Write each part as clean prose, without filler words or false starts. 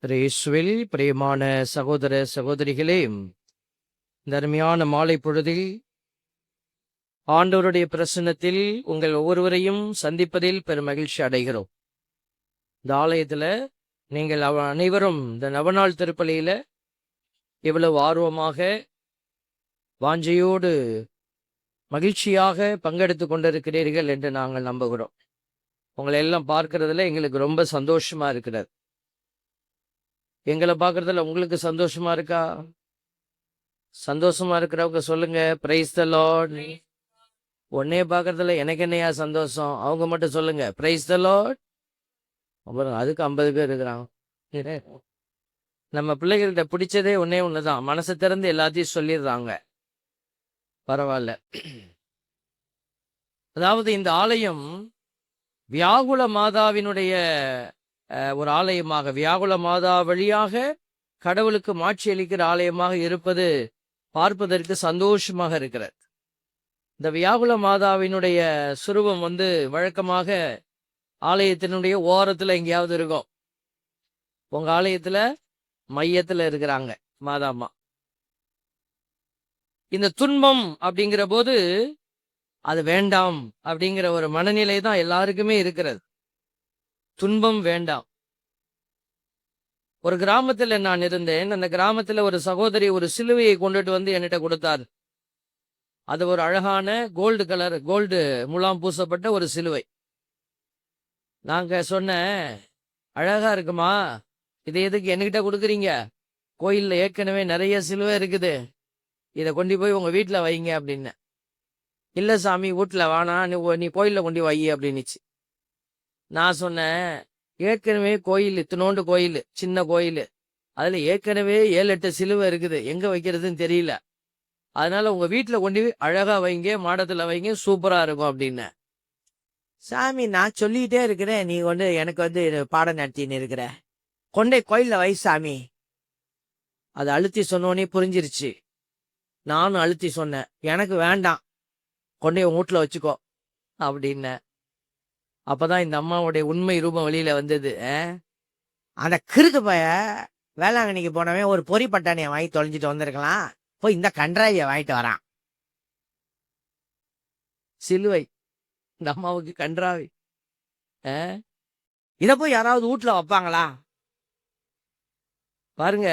இயேசுவில் பிரியமான சகோதர சகோதரிகளே, இந்த அருமையான மாலை பொழுதில் ஆண்டவருடைய பிரசன்னத்தில் உங்கள் ஒவ்வொருவரையும் சந்திப்பதில் பெரும் மகிழ்ச்சி அடைகிறோம். இந்த ஆலயத்தில் நீங்கள் அனைவரும் இந்த நவநாள் திருப்பலியில இவ்வளவு ஆர்வமாக வாஞ்சையோடு மகிழ்ச்சியாக பங்கெடுத்து கொண்டிருக்கிறீர்கள் என்று நாங்கள் நம்புகிறோம். உங்களை எல்லாம் பார்க்கறதுல எங்களுக்கு ரொம்ப சந்தோஷமா இருக்கிறது. எங்களை பார்க்கறதுல உங்களுக்கு சந்தோஷமா இருக்கா? சந்தோஷமா இருக்கிறவங்க சொல்லுங்க, பிரைஸ் தி லார்ட். உன்னைய பார்க்கறதுல எனக்கு என்னையா சந்தோஷம்? அவங்க மட்டும் சொல்லுங்க, பிரைஸ் தி லார்ட். அப்புறம் அதுக்கு 50 பேர் இருக்கிறாங்க. நம்ம பிள்ளைகள்கிட்ட பிடிச்சதே ஒண்ணுதான், மனசை திறந்து எல்லாத்தையும் சொல்லிடுறாங்க. பரவாயில்ல. அதாவது இந்த ஆலயம் வியாகுல மாதாவினுடைய ஒரு ஆலயமாக, வியாகுல மாதா வழியாக கடவுளுக்கு மாட்சி அளிக்கிற ஆலயமாக இருப்பது பார்ப்பதற்கு சந்தோஷமாக இருக்கிறது. இந்த வியாகுல மாதாவினுடைய சுரூபம் வழக்கமாக ஆலயத்தினுடைய ஓரத்துல எங்கேயாவது இருக்கும். உங்க ஆலயத்துல மையத்துல இருக்கிறாங்க மாதாமா. இந்த துன்பம் அப்படிங்கிற போது அது வேண்டாம் அப்படிங்கிற ஒரு மனநிலை தான் எல்லாருக்குமே இருக்கிறது. துன்பம் வேண்டாம். ஒரு கிராமத்துல நான் இருந்தேன். அந்த கிராமத்துல ஒரு சகோதரி ஒரு சிலுவையை கொண்டுட்டு வந்து என்கிட்ட கொடுத்தார். அது ஒரு அழகான கோல்டு முலாம் பூசப்பட்ட ஒரு சிலுவை. நாங்க சொன்னேன், அழகா இருக்குமா, இதை எதுக்கு என்கிட்ட கொடுக்குறீங்க? கோயில்ல ஏற்கனவே நிறைய சிலுவை இருக்குது, இதை கொண்டு போய் உங்க வீட்டுல வைங்க அப்படின்னு. இல்ல சாமி, வீட்டுல வேணா, நீ கோயில்ல கொண்டு வை அப்படின்னுச்சு. நான் சொன்னேன், ஏற்கனவே கோயில் இத்தினோண்டு கோயில், சின்ன கோயில், அதுல ஏற்கனவே 7-8 சிலுவை இருக்குது, எங்க வைக்கிறதுன்னு தெரியல. அதனால உங்க வீட்டுல கொண்டு அழகா வைங்க, மாடத்துல வைங்க, சூப்பரா இருக்கும் அப்படின்னு. சாமி, நான் சொல்லிட்டே இருக்கிறேன், நீ எனக்கு பாடம் நடத்தின்னு இருக்கிற, கொண்டே கோயில்ல வை சாமி. அது அழுத்தி சொன்னோன்னே புரிஞ்சிருச்சு. நானும் அழுத்தி சொன்னேன், எனக்கு வேண்டாம், கொண்டே உன் வீட்டுல வச்சுக்கோ அப்படின்னு. அப்பதான் இந்த அம்மாவுடைய உண்மை ரூபம் வெளியில வந்தது. அந்த கிறுக்கு பைய வேளாங்கண்ணிக்கு போனவன் ஒரு பொறி பட்டாணியை வாங்கி தொலைஞ்சிட்டு வந்திருக்கலாம், போய் இந்த கன்றாவிய வாங்கிட்டு வரான். சிலுவை இந்த அம்மாவுக்கு கன்றாவி. இத போய் யாராவது வீட்டுல வைப்பாங்களா? பாருங்க,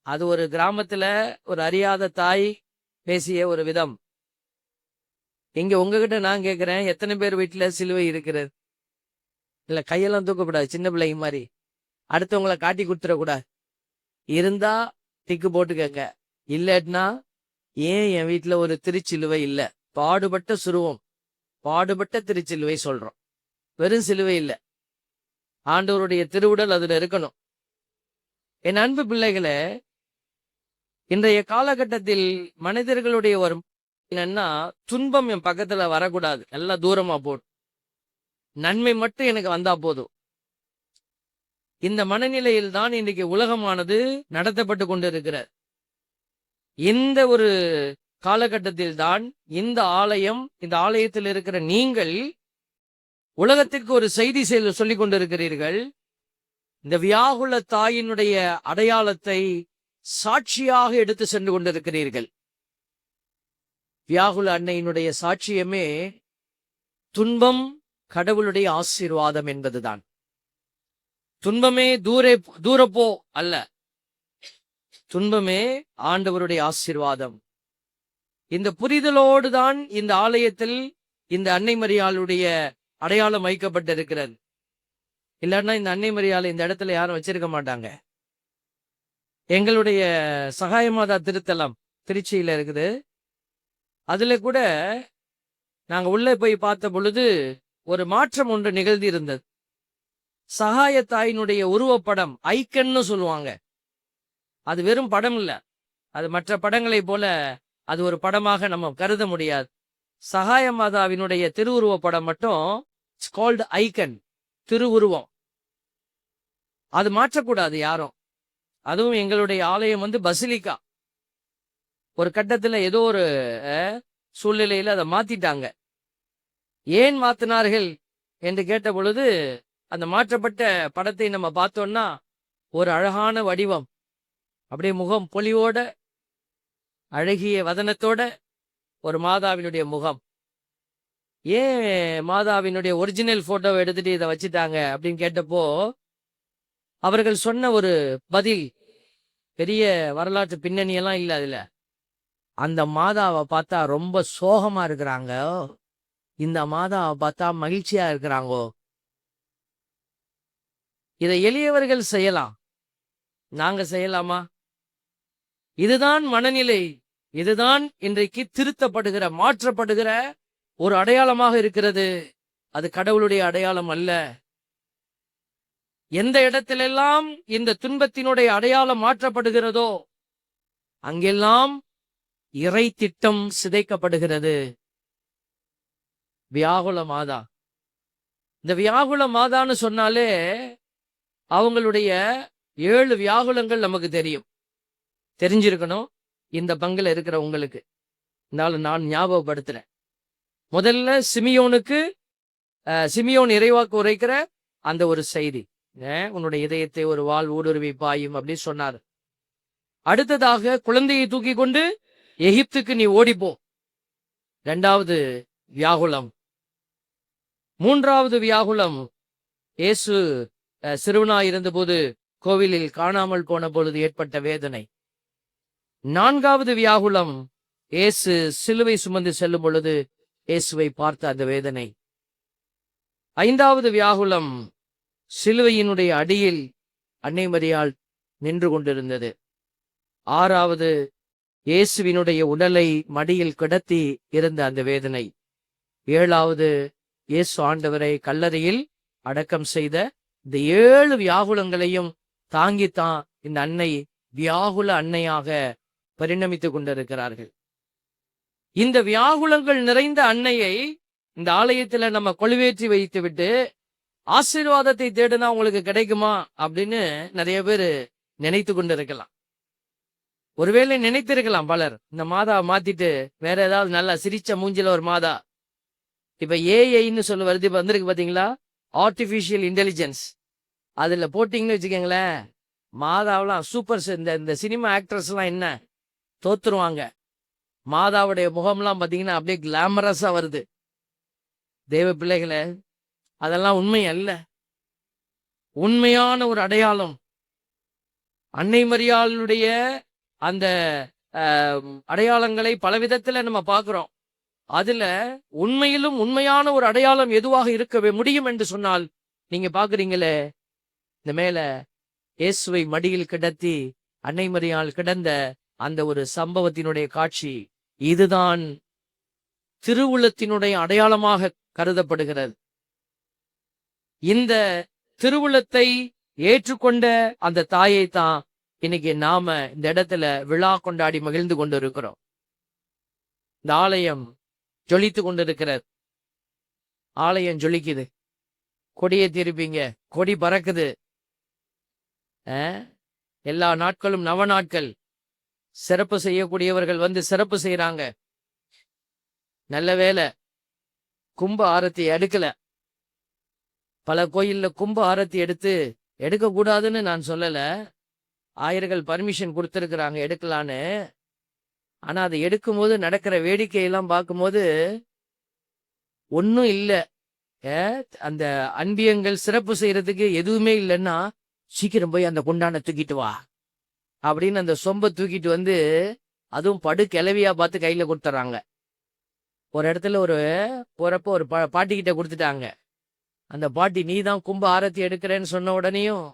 அது ஒரு கிராமத்துல ஒரு அறியாத தாய் பேசிய ஒரு விதம். இங்க உங்ககிட்ட நான் கேட்கிறேன், எத்தனை பேர் வீட்டுல சிலுவை இருக்கிறது? இல்ல, கையெல்லாம் தூக்கக்கூடாது, சின்ன பிள்ளைங்க மாதிரி. அடுத்தவங்களை காட்டி கொடுத்துடக்கூடாது. இருந்தா டிக்கு போட்டுக்கங்க, இல்லன்னா ஏன் என் வீட்டுல ஒரு திருச்சிலுவை இல்ல? பாடுபட்ட சுருவம், பாடுபட்ட திருச்சிலுவை சொல்றோம், வெறும் சிலுவை இல்ல. ஆண்டவருடைய திருவுடல் அதுல இருக்கணும். என் அன்பு பிள்ளைகளே, இன்றைய காலகட்டத்தில் மனிதர்களுடைய ஒரு என்னன்னா, துன்பம் என் பக்கத்துல வரக்கூடாது, எல்லாம் தூரமா போடும், நன்மை மட்டும் எனக்கு வந்தா போதும். இந்த மனநிலையில் தான் இன்றைக்கு உலகமானது நடத்தப்பட்டு கொண்டிருக்கிறது. இந்த ஒரு காலகட்டத்தில் தான் இந்த ஆலயம், இந்த ஆலயத்தில் இருக்கிற நீங்கள் உலகத்திற்கு ஒரு செய்தி சொல்லிக் கொண்டிருக்கிறீர்கள். இந்த வியாகுல தாயினுடைய அடையாளத்தை சாட்சியாக எடுத்து சென்று கொண்டிருக்கிறீர்கள். வியாகுல அன்னையினுடைய சாட்சியமே துன்பம் கடவுளுடைய ஆசீர்வாதம் என்பதுதான். துன்பமே தூரப்போ அல்ல, துன்பமே ஆண்டவருடைய ஆசீர்வாதம். இந்த புரிதலோடு தான் இந்த ஆலயத்தில் இந்த அன்னை மரியாளுடைய அடையாளம் வைக்கப்பட்டிருக்கிறது. இல்லைன்னா இந்த அன்னை மரியாளை இந்த இடத்துல யாரும் வச்சிருக்க மாட்டாங்க. எங்களுடைய சகாயமாதா திருத்தலம் திருச்சியில இருக்குது. அதுல கூட நாங்க உள்ளே போய் பார்த்த பொழுது ஒரு மாற்றம் ஒன்று நிகழ்ந்து இருந்தது. சகாய தாயினுடைய உருவப்படம், ஐக்கன்னு சொல்லுவாங்க, அது வெறும் படம் இல்ல. அது மற்ற படங்களை போல அது ஒரு படமாக நம்ம கருத முடியாது. சகாய மாதாவினுடைய திருவுருவப்படம் மட்டும் இட்ஸ் கால்டு ஐக்கன், திருவுருவம். அது மாற்றக்கூடாது யாரும். அதுவும் எங்களுடைய ஆலயம் பசிலிக்கா. ஒரு கட்டத்துல ஏதோ ஒரு சூழ்நிலையில அதை மாத்திட்டாங்க. ஏன் மாத்தினார்கள் என்று கேட்ட பொழுது அந்த மாற்றப்பட்ட படத்தை நம்ம பார்த்தோம்னா ஒரு அழகான வடிவம், அப்படியே முகம் பொலிவோட, அழகிய வதனத்தோட ஒரு மாதாவினுடைய முகம். ஏன் மாதாவினுடைய ஒரிஜினல் போட்டோவை எடுத்துட்டு இதை வச்சுட்டாங்க அப்படின்னு கேட்டப்போ, அவர்கள் சொன்ன ஒரு பதில், பெரிய வரலாற்று பின்னணியெல்லாம் இல்லை அதுல. அந்த மாதாவை பார்த்தா ரொம்ப சோகமா இருக்கிறாங்க, இந்த மாதாவை பார்த்தா மகிழ்ச்சியா இருக்கிறாங்கோ. இதை எளியவர்கள் செய்யலாம், நாங்க செய்யலாமா? இதுதான் மனநிலை, இதுதான் இன்றைக்கு திருத்தப்படுகிற, மாற்றப்படுகிற ஒரு அடையாளமாக இருக்கிறது. அது கடவுளுடைய அடையாளம் அல்ல. எந்த இடத்திலெல்லாம் இந்த துன்பத்தினுடைய அடையாளம் மாற்றப்படுகிறதோ அங்கெல்லாம் இறை திட்டம் சிதைக்கப்படுகிறது. வியாகுல மாதா, இந்த வியாகுல மாதான்னு சொன்னாலே அவங்களுடைய 7 வியாகுலங்கள் நமக்கு தெரியும், தெரிஞ்சிருக்கணும். இந்த பங்குல இருக்கிற உங்களுக்கு நான் ஞாபகப்படுத்துறேன். முதல்ல சிமியோன் இறைவாக்கு உரைக்கிற அந்த ஒரு செய்தி, உன்னுடைய இதயத்தை ஒரு வாள் ஊடுருவி பாயும் அப்படின்னு சொன்னார். அடுத்ததாக குழந்தையை தூக்கி கொண்டு எகிப்துக்கு நீ ஓடிப்போ, 2வது வியாகுலம். 3வது வியாகுலம், இயேசு சிறுவனாய் இருந்தபோது கோவிலில் காணாமல் போன பொழுது ஏற்பட்ட வேதனை. 4வது வியாகுலம், இயேசு சிலுவை சுமந்து செல்லும் பொழுது இயேசுவை பார்த்த அந்த வேதனை. 5வது வியாகுலம், சிலுவையினுடைய அடியில் அன்னை மரியாள் நின்று கொண்டிருந்தது. 6வது, இயேசுவினுடைய உடலை மடியில் கிடத்தி இருந்த அந்த வேதனை. 7வது, இயேசு ஆண்டவரை கல்லறையில் அடக்கம் செய்த இந்த 7 வியாகுலங்களையும் தாங்கித்தான் இந்த அன்னை வியாகுல அன்னையாக பரிணமித்துக் கொண்டிருக்கிறார்கள். இந்த வியாகுலங்கள் நிறைந்த அன்னையை இந்த ஆலயத்துல நம்ம கொலுவேற்றி வைத்து விட்டு ஆசீர்வாதத்தை தேடுனா உங்களுக்கு கிடைக்குமா அப்படின்னு நிறைய பேர் நினைத்து கொண்டிருக்கலாம். ஒருவேளை நினைத்திருக்கலாம் பலர், இந்த மாதாவை மாத்திட்டு வேற ஏதாவது நல்லா சிரிச்ச மூஞ்சில ஒரு மாதா. இப்ப ஏஐன்னு சொல்ல வருது, இப்ப வந்திருக்கு பாத்தீங்களா, ஆர்டிபிஷியல் இன்டெலிஜென்ஸ். அதுல போட்டிங்கன்னு வச்சுக்கோங்களேன், மாதாவெல்லாம் சூப்பர். இந்த சினிமா ஆக்ட்ரஸ் எல்லாம் என்ன தோத்துருவாங்க. மாதாவுடைய முகம்லாம் பாத்தீங்கன்னா அப்படியே கிளாமரஸா வருது. தேவ பிள்ளைகளே, அதெல்லாம் உண்மை அல்ல. உண்மையான ஒரு அடையாளம் அன்னை மரியாளுடைய அந்த அடையாளங்களை பல விதத்துல நம்ம பார்க்கிறோம். அதுல உண்மையிலும் உண்மையான ஒரு அடையாளம் எதுவாக இருக்கவே முடியும் என்று சொன்னால், நீங்க பாக்குறீங்களே, இந்த மேல இயேசுவை மடியில் கிடத்தி அன்னை மரியாள் கிடந்த அந்த ஒரு சம்பவத்தினுடைய காட்சி, இதுதான் திருவுளத்தினுடைய அடையாளமாக கருதப்படுகிறது. இந்த திருவுளத்தை ஏற்றுக்கொண்ட அந்த தாயை தான் இன்னைக்கு நாம இந்த இடத்துல விழா கொண்டாடி மகிழ்ந்து கொண்டு இருக்கிறோம். இந்த ஆலயம் ஜொலித்து கொண்டிருக்கிறது. ஆலயம் ஜொலிக்குது. கொடியை திருப்பிங்க, கொடி பறக்குது. எல்லா நாட்களும் நவ நாட்கள். சிறப்பு செய்யக்கூடியவர்கள் வந்து சிறப்பு செய்யறாங்க. நல்ல வேளை கும்ப ஆரத்தி எடுக்கல. பல கோயில்ல கும்ப ஆரத்தி எடுக்க கூடாதுன்னு நான் சொல்லல, ஆயர்கள் பர்மிஷன் கொடுத்திருக்கிறாங்க எடுக்கலான்னு. ஆனா அதை எடுக்கும்போது நடக்கிற வேடிக்கையெல்லாம் பார்க்கும்போது ஒன்னும் இல்லை. அந்த அன்பியங்கள் சிறப்பு செய்யறதுக்கு எதுவுமே இல்லைன்னா, சீக்கிரம் போய் அந்த குண்டானை தூக்கிட்டு வா அப்படின்னு அந்த சொம்பை தூக்கிட்டு வந்து, அதுவும் படு கிளவியா பார்த்து கையில கொடுத்துறாங்க. ஒரு இடத்துல போறப்ப ஒரு பாட்டிக்கிட்ட கொடுத்துட்டாங்க. அந்த பாட்டி, நீ தான் கும்ப ஆரத்தி எடுக்கிறேன்னு சொன்ன உடனேயும்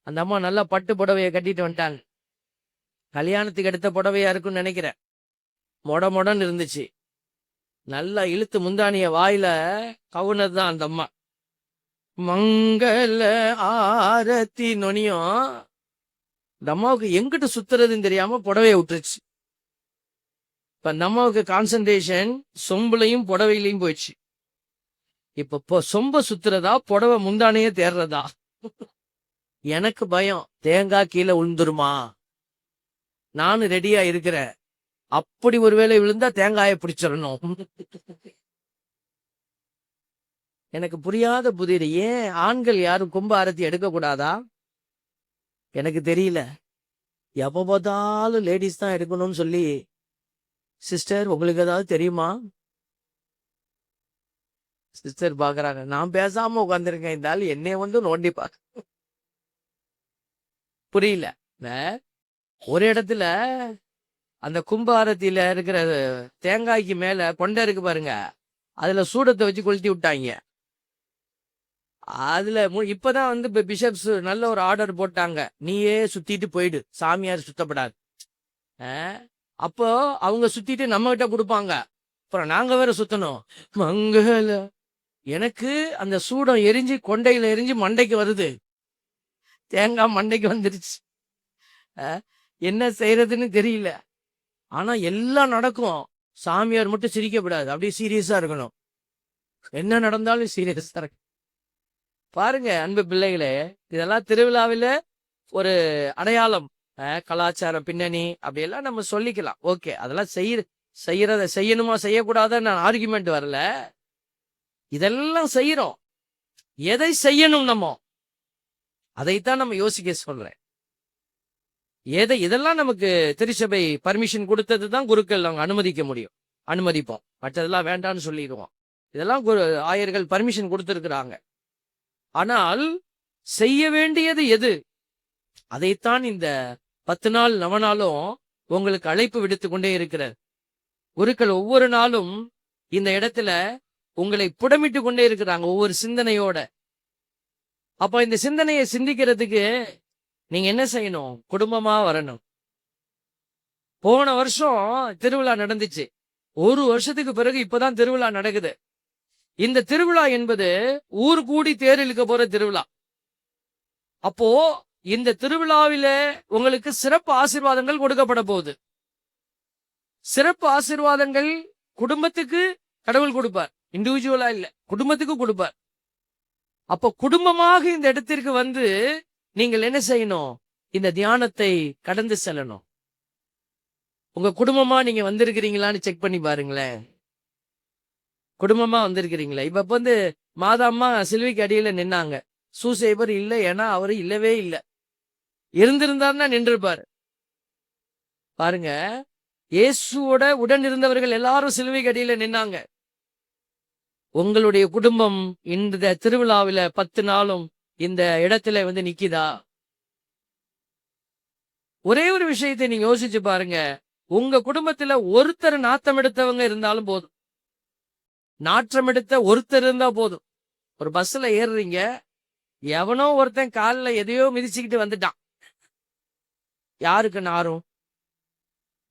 அந்த அம்மா நல்லா பட்டு புடவைய கட்டிட்டு வந்துட்டாங்க. கல்யாணத்துக்கு எடுத்த புடவையா இருக்குன்னு நினைக்கிறேன். மொடன்னு இருந்துச்சு. நல்லா இழுத்து முந்தானிய வாயில கவுனதுதான் அந்த அம்மா. மங்கள ஆரத்தி நொனியும் இந்த அம்மாவுக்கு எங்கிட்ட சுத்துறதுன்னு தெரியாம புடவைய விட்டுருச்சு. இப்ப அந்த அம்மாவுக்கு கான்சன்ட்ரேஷன் சொம்புலையும் புடவையிலையும் போயிடுச்சு. இப்ப சொம்ப சுத்துறதா புடவை முந்தானையே தேர்றதா? எனக்கு பயம், தேங்காய் கீழே விழுந்துருமா. நானும் ரெடியா இருக்கிறேன். அப்படி ஒருவேளை விழுந்தா தேங்காயை பிடிச்சிடணும். எனக்கு புரியாத புதிர், ஏன் ஆண்கள் யாரும் கும்ப ஆரத்தி எடுக்க கூடாதா? எனக்கு தெரியல, எப்ப பார்த்தாலும் லேடிஸ் தான் எடுக்கணும்னு சொல்லி, சிஸ்டர் உங்களுக்கு ஏதாவது தெரியுமா? சிஸ்டர் பாக்குறாங்க, நான் பேசாம உட்காந்துருக்கேன், இந்த ஆள் என்னைய வந்து நோண்டி பார்க்க. புரியல. ஒரு இடத்துல அந்த கும்பாரத்தில இருக்கிற தேங்காய்க்கு மேல கொண்டை இருக்கு பாருங்க, அதுல சூடத்தை வச்சு கொளுத்தி விட்டாங்க. அதுல இப்பதான் வந்து பிஷப்ஸ் நல்ல ஒரு ஆர்டர் போட்டாங்க, நீயே சுத்திட்டு போயிடு, சாமியார் சுத்தப்படாது. அப்போ அவங்க சுத்திட்டு நம்ம கிட்ட கொடுப்பாங்க, அப்புறம் நாங்க வேற சுத்தணும். மங்கள எனக்கு அந்த சூடம் எரிஞ்சு கொண்டையில எரிஞ்சு மண்டைக்கு வருது, தேங்காய் மண்டைக்கு வந்துருச்சு. என்ன செய்யறதுன்னு தெரியல. ஆனா எல்லாம் நடக்கும், சாமியார் மட்டும் சிரிக்கப்படாது, அப்படியே சீரியஸா இருக்கணும். என்ன நடந்தாலும் சீரியஸா இருக்கு. பாருங்க அன்பு பிள்ளைகளே, இதெல்லாம் திருவிழாவில ஒரு அடையாளம். கலாச்சார பின்னணி அப்படியெல்லாம் நம்ம சொல்லிக்கலாம். ஓகே, அதெல்லாம் செய்யறத செய்யணுமா செய்யக்கூடாத நான் ஆர்குமெண்ட் வரல. இதெல்லாம் செய்யறோம், எதை செய்யணும் நம்ம அதைத்தான் நம்ம யோசிக்க சொல்றேன். இதெல்லாம் நமக்கு திருச்சபை பர்மிஷன் கொடுத்தது தான் குருக்கள் அவங்க அனுமதிக்க முடியும், அனுமதிப்போம். மற்றதெல்லாம் வேண்டாம்னு சொல்லிடுவோம். இதெல்லாம் ஆயர்கள் பர்மிஷன் கொடுத்திருக்கிறாங்க. ஆனால் செய்ய வேண்டியது எது, அதைத்தான் இந்த 10 நாள் நவநாளும் உங்களுக்கு அழைப்பு விடுத்து கொண்டே இருக்கிறார். குருக்கள் ஒவ்வொரு நாளும் இந்த இடத்துல உங்களை புடமிட்டு கொண்டே இருக்கிறாங்க, ஒவ்வொரு சிந்தனையோட. அப்ப இந்த சிந்தனையை சிந்திக்கிறதுக்கு நீங்க என்ன செய்யணும்? குடும்பமா வரணும். போன வருஷம் திருவிழா நடந்துச்சு, ஒரு வருஷத்துக்கு பிறகு இப்பதான் திருவிழா நடக்குது. இந்த திருவிழா என்பது ஊர் கூடி தேர் இழுக்க போற திருவிழா. அப்போ இந்த திருவிழாவில உங்களுக்கு சிறப்பு ஆசீர்வாதங்கள் கொடுக்கப்பட போகுது. சிறப்பு ஆசீர்வாதங்கள் குடும்பத்துக்கு கடவுள் கொடுப்பார், இண்டிவிஜுவலா இல்ல, குடும்பத்துக்கு கொடுப்பார். அப்போ குடும்பமாக இந்த இடத்திற்கு வந்து நீங்கள் என்ன செய்யணும்? இந்த தியானத்தை கடந்து செல்லணும். உங்க குடும்பமா நீங்க வந்திருக்கிறீங்களான்னு செக் பண்ணி பாருங்களேன். குடும்பமா வந்திருக்கிறீங்களா? இப்ப வந்து மாதாம்மா சிலுவைக்கு அடியில நின்னாங்க, சூசேபர் இல்ல, ஏன்னா அவரு இல்லவே இல்லை. இருந்திருந்தாருன்னா நின்றுப்பாரு. பாருங்க, இயேசுவோட உடன் இருந்தவர்கள் எல்லாரும் சிலுவைக்கு அடியில நின்னாங்க. உங்களுடைய குடும்பம் இந்த திருவிழாவில 10 நாளும் இந்த இடத்துல வந்து நிக்குதா? ஒரே ஒரு விஷயத்தை நீங்க யோசிச்சு பாருங்க, உங்க குடும்பத்துல ஒருத்தர் நாத்தம் எடுத்தவங்க இருந்தாலும் போதும், நாற்றம் எடுத்த ஒருத்தர் இருந்தா போதும். ஒரு பஸ்ல ஏறுறீங்க, எவனோ ஒருத்தன் காலில் எதையோ மிதிச்சுக்கிட்டு வந்துட்டான், யாருக்கு நாரும்?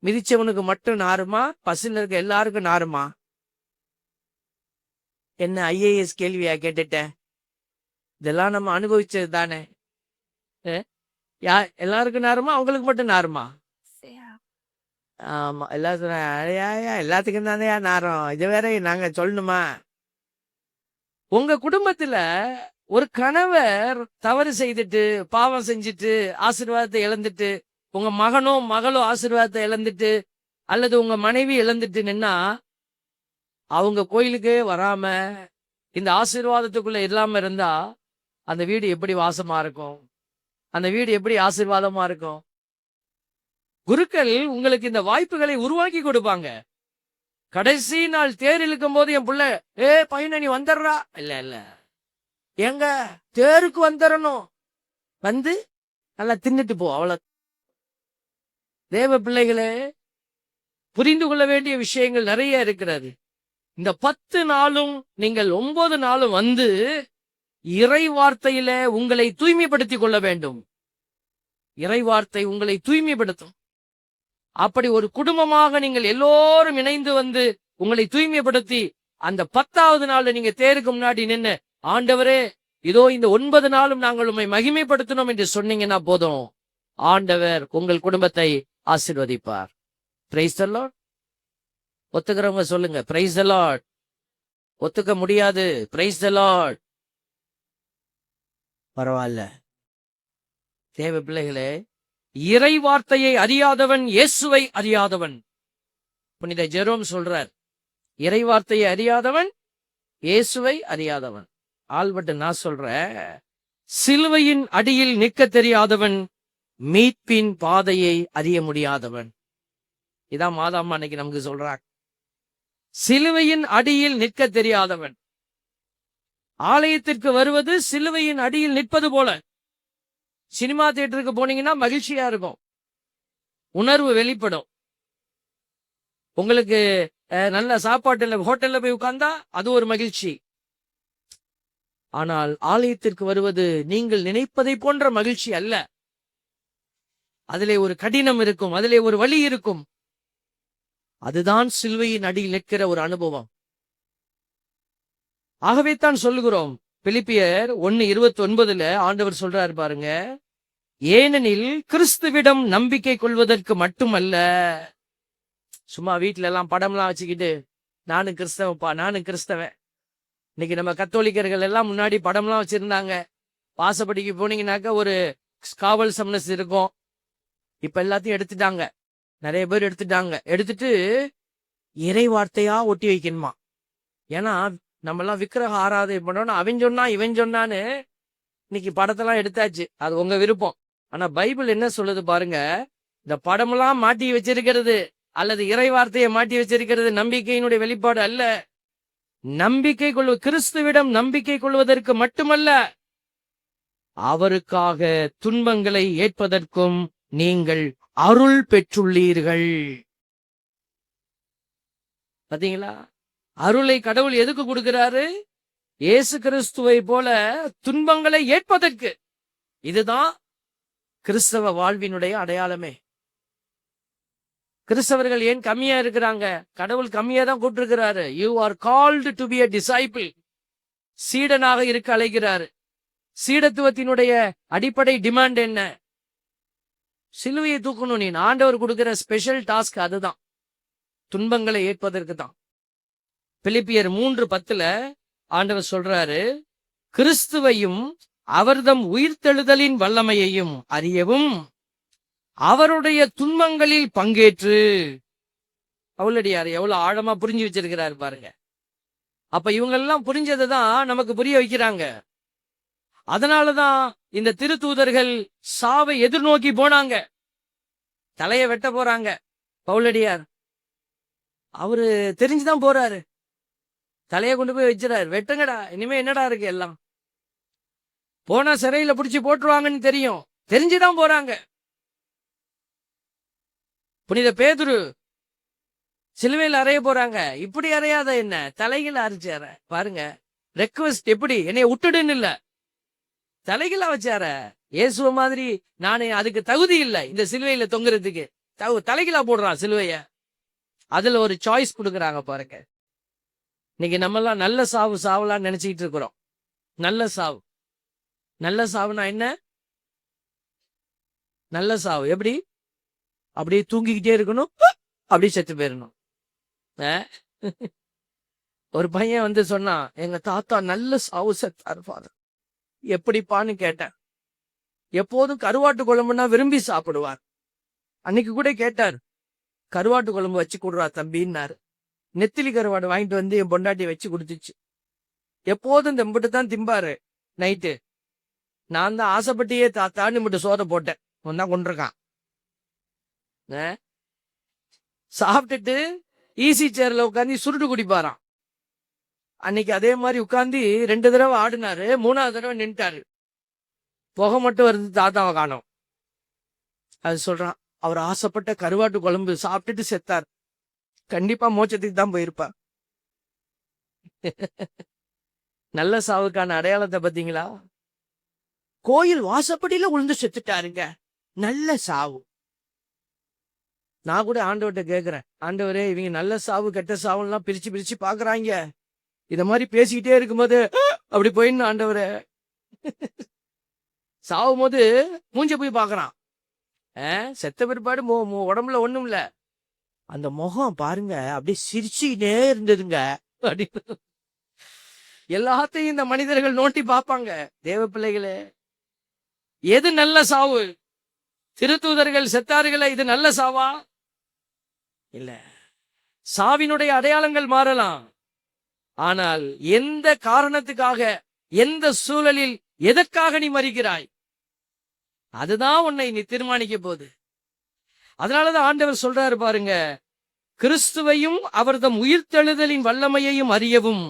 மிதிச்சவனுக்கு மட்டும் நாருமா? பஸ்ல இருக்க எல்லாருக்கும் நாருமா? என்ன ஐஏஎஸ் கேள்வியா கேட்டுட்டேன்? இதெல்லாம் நம்ம அனுபவிச்சது தானே. எல்லாருக்கும் நாருமா, அவங்களுக்கு மட்டும் நாருமா? ஆமா, எல்லாத்துக்கும் தானே நாரம், இது வேற நாங்க சொல்லணுமா? உங்க குடும்பத்துல ஒரு கணவர் தவறு செய்துட்டு, பாவம் செஞ்சுட்டு, ஆசீர்வாதத்தை இழந்துட்டு, உங்க மகனோ மகளோ ஆசீர்வாதத்தை இழந்துட்டு, அல்லது உங்க மனைவி இழந்துட்டு நின்னா, அவங்க கோயிலுக்கே வராம இந்த ஆசீர்வாதத்துக்குள்ள இல்லாம இருந்தா அந்த வீடு எப்படி வாசமா இருக்கும்? அந்த வீடு எப்படி ஆசீர்வாதமா இருக்கும்? குருக்கள் உங்களுக்கு இந்த வாய்ப்புகளை உருவாக்கி கொடுப்பாங்க. கடைசி நாள் தேர் இழுக்கும் போது என் பிள்ளை, பையனை நீ வந்துடுறா, இல்ல எங்க தேருக்கு வந்துடணும், வந்து நல்லா தின்னுட்டு போ, அவ்வளவு. தேவ பிள்ளைகளே, புரிந்து கொள்ள வேண்டிய விஷயங்கள் நிறைய இருக்கிறது. இந்த 10 நாளும் நீங்கள் 9 நாளும் வந்து இறை வார்த்தையில உங்களை தூய்மைப்படுத்திக் கொள்ள வேண்டும். இறை வார்த்தை உங்களை தூய்மைப்படுத்தும். அப்படி ஒரு குடும்பமாக நீங்கள் எல்லோரும் இணைந்து வந்து உங்களை தூய்மைப்படுத்தி அந்த 10வது நாள் நீங்க தேருக்கு முன்னாடி நின்று, ஆண்டவரே இதோ இந்த 9 நாளும் நாங்கள் உம்மை மகிமைப்படுத்தணும் என்று சொன்னீங்கன்னா போதும், ஆண்டவர் உங்கள் குடும்பத்தை ஆசீர்வதிப்பார். Praise the Lord. ஒத்துக்கிறவங்க சொல்லுங்க, பிரைஸ் தி லார்ட். ஒத்துக்க முடியாது, பிரைஸ் தி லார்ட். பரவாயில்ல. தேவ பிள்ளைகளே, இறை வார்த்தையை அறியாதவன் இயேசுவை அறியாதவன். புனித ஜெரோம் சொல்றார், இறை வார்த்தையை அறியாதவன் இயேசுவை அறியாதவன். ஆல்பர்ட் நான் சொல்றேன், சிலுவையின் அடியில் நிற்க தெரியாதவன் மீட்பின் பாதையை அறிய முடியாதவன். இதான் மாதாம்மா அன்னைக்கு நமக்கு சொல்றாங்க. சிலுவையின் அடியில் நிற்க தெரியாதவன். ஆலயத்திற்கு வருவது சிலுவையின் அடியில் நிற்பது போல. சினிமா தியேட்டருக்கு போனீங்கன்னா மகிழ்ச்சியா இருக்கும், உணர்வு வெளிப்படும். உங்களுக்கு நல்ல சாப்பாட்டுல ஹோட்டல்ல போய் உட்கார்ந்தா அது ஒரு மகிழ்ச்சி. ஆனால் ஆலயத்திற்கு வருவது நீங்கள் நினைப்பதை போன்ற மகிழ்ச்சி அல்ல. அதிலே ஒரு கடினம் இருக்கும், அதிலே ஒரு வலி இருக்கும். அதுதான் சிலுவையின் அடியில் நிற்கிற ஒரு அனுபவம். ஆகவே தான் சொல்லுகிறோம், பிலிப்பியர் 1:29 ஆண்டவர் சொல்றாரு பாருங்க, ஏனெனில் கிறிஸ்துவிடம் நம்பிக்கை கொள்வதற்கு மட்டுமல்ல. சும்மா வீட்டுல எல்லாம் படம்லாம் வச்சுக்கிட்டு நானும் கிறிஸ்தவப்பா, நானும் கிறிஸ்தவன். இன்னைக்கு நம்ம கத்தோலிக்கர்கள் எல்லாம் முன்னாடி படம்லாம் வச்சிருந்தாங்க. வாசப்படிக்கு போனீங்கன்னாக்க ஒரு காவல் சம்னஸ் இருக்கும். இப்ப எல்லாத்தையும் எடுத்துட்டாங்க, நிறைய பேர் எடுத்துட்டாங்க. எடுத்துட்டு இறை வார்த்தையா ஒட்டி வைக்கணுமா. ஏன்னா நம்ம எல்லாம் விக்கிரக ஆராதனை பண்ணோம்னா அவன் சொன்னா இவன் சொன்னான்னு இன்னைக்கு படத்தெல்லாம் எடுத்தாச்சு. அது உங்க விருப்பம். ஆனா பைபிள் என்ன சொல்லுது பாருங்க, இந்த படமெல்லாம் மாட்டி வச்சிருக்கிறது அல்லது இறை வார்த்தையை மாட்டி வச்சிருக்கிறது நம்பிக்கையினுடைய வெளிப்பாடு அல்ல. நம்பிக்கை கிறிஸ்துவிடம் நம்பிக்கை கொள்வதற்கு மட்டுமல்ல, அவருக்காக துன்பங்களை ஏற்பதற்கும் நீங்கள் அருள் பெற்றுள்ளீர்கள். பாத்தீங்களா, அருளை கடவுள் எதுக்கு கொடுக்கிறாரு? இயேசு கிறிஸ்துவை போல துன்பங்களை ஏற்பதற்கு. இதுதான் கிறிஸ்தவ வாழ்வினுடைய அடையாளமே. கிறிஸ்தவர்கள் ஏன் கம்மியா இருக்கிறாங்க? கடவுள் கம்மியா தான் கூப்பிட்டிருக்கிறாரு. You are called to be a disciple. சீடனாக இருக்க அழைக்கிறாரு. சீடத்துவத்தினுடைய அடிப்படை டிமாண்ட் என்ன? சிலுவையை தூக்கணும். நீ ஆண்டவர் கொடுக்கிற ஸ்பெஷல் டாஸ்க் அதுதான், துன்பங்களை ஏற்பதற்கு தான். பிலிப்பியர் 3:10 ஆண்டவர் சொல்றாரு, கிறிஸ்துவையும் அவர்தம் உயிர்த்தெழுதலின் வல்லமையையும் அறியவும் அவருடைய துன்பங்களில் பங்கேற்று. பவுலடியார் எவ்வளவு ஆழமா புரிஞ்சு வச்சிருக்கிறாரு பாருங்க. அப்ப இவங்க எல்லாம் புரிஞ்சதுதான் நமக்கு புரிய வைக்கிறாங்க. அதனாலதான் இந்த திருத்தூதர்கள் சாவை எதிர்நோக்கி போனாங்க. தலைய வெட்ட போறாங்க. பவுலடியார் அவரு தெரிஞ்சுதான் போறாரு. தலைய கொண்டு போய் வச்சிடாரு. வெட்டுங்கடா, இனிமே என்னடா இருக்கு எல்லாம். போனா சிறையில புடிச்சு போட்டுருவாங்கன்னு தெரியும், தெரிஞ்சுதான் போறாங்க. புனித பேதுரு சிலுவையில் அறைய போறாங்க. இப்படி அறையாத என்ன, தலைகள் அரைச்சார பாருங்க. ரெக்வஸ்ட் எப்படி, என்னைய விட்டுடுன்னு இல்ல, தலைகளா வச்சார. இயேசுவ மாதிரி நானே அதுக்கு தகுதி இல்லை இந்த சிலுவையில தொங்குறதுக்கு. தலைகளா போடுறான் சிலுவைய. அதுல ஒரு சாய்ஸ் கொடுக்குறாங்க பாருங்க. இன்னைக்கு நம்ம எல்லாம் நல்ல சாவு சாவலான்னு நினைச்சுக்கிட்டு இருக்கிறோம். நல்ல சாவு, நல்ல சாவுனா என்ன? நல்ல சாவு எப்படி? அப்படியே தூங்கிக்கிட்டே இருக்கணும், அப்படியே செத்து போயிடணும். ஒரு பையன் வந்து சொன்னான், எங்க தாத்தா நல்ல சாவு செத்தாரு ஃபாதர். எப்படிப்பான்னு கேட்டேன். எப்போதும் கருவாட்டு குழம்புனா விரும்பி சாப்பிடுவார். அன்னைக்கு கூட கேட்டார், கருவாட்டு குழம்பு வச்சு கொடுறா தம்பின்னாரு. நெத்திலி கருவாடு வாங்கிட்டு வந்து என் பொண்டாட்டி வச்சு கொடுத்துச்சு. எப்போதும் தெம்பிட்டு தான் திம்பாரு நைட்டு. நான் தான் ஆசைப்பட்டியே தாத்தான்னு மட்டும் சோதை போட்டேன். ஒன்னா கொண்டிருக்கான். சாப்பிட்டுட்டு ஈசி சேர்ல உட்காந்து சுருட்டு குடிப்பாராம். அன்னைக்கு அதே மாதிரி உட்காந்து 2 தடவை ஆடினாரு. 3ஆவது தடவை நின்ட்டாரு. புகை மட்டும் வருது, தாத்தாவை காணோம். அது சொல்றான், அவர் ஆசைப்பட்ட கருவாட்டு குழம்பு சாப்பிட்டுட்டு செத்தார். கண்டிப்பா மோட்சத்துக்கு தான் போயிருப்பார். நல்ல சாவுக்கான அடையாளத்தை பாத்தீங்களா? கோயில் வாசப்படியில உளுந்து செத்துட்டாருங்க, நல்ல சாவு. நான் கூட ஆண்டவர்கிட்ட கேட்கிறேன், ஆண்டவரே இவங்க நல்ல சாவு கெட்ட சாவுலாம் பிரிச்சு பிரிச்சு பாக்குறாங்க, இத மாதிரி பேசிக்கிட்டே இருக்கும்போது அப்படி போயின்னு ஆண்டவரே. சாவும் போது மூஞ்ச போய் பாக்குறான். செத்த பிற்பாடு உடம்புல ஒண்ணும் இல்ல, அந்த முகம் பாருங்க அப்படியே சிரிச்சுக்கிட்டே இருந்ததுங்க அப்படின்னு. எல்லாத்தையும் இந்த மனிதர்கள் நோண்டி பார்ப்பாங்க. தேவ பிள்ளைகளே, எது நல்ல சாவு? திருத்தூதர்கள் செத்தார்களே, இது நல்ல சாவா? இல்ல. சாவினுடைய அடையாளங்கள் மாறலாம், ஆனால் எந்த காரணத்துக்காக, எந்த சூழலில், எதற்காக நீ மரிக்கிறாய், அதுதான் உன்னை நீ தீர்மானிக்க போகுது. அதனாலதான் ஆண்டவர் சொல்றாரு பாருங்க, கிறிஸ்துவையும் அவர்தம் உயிர்த்தெழுதலின் வல்லமையையும் அறியவும்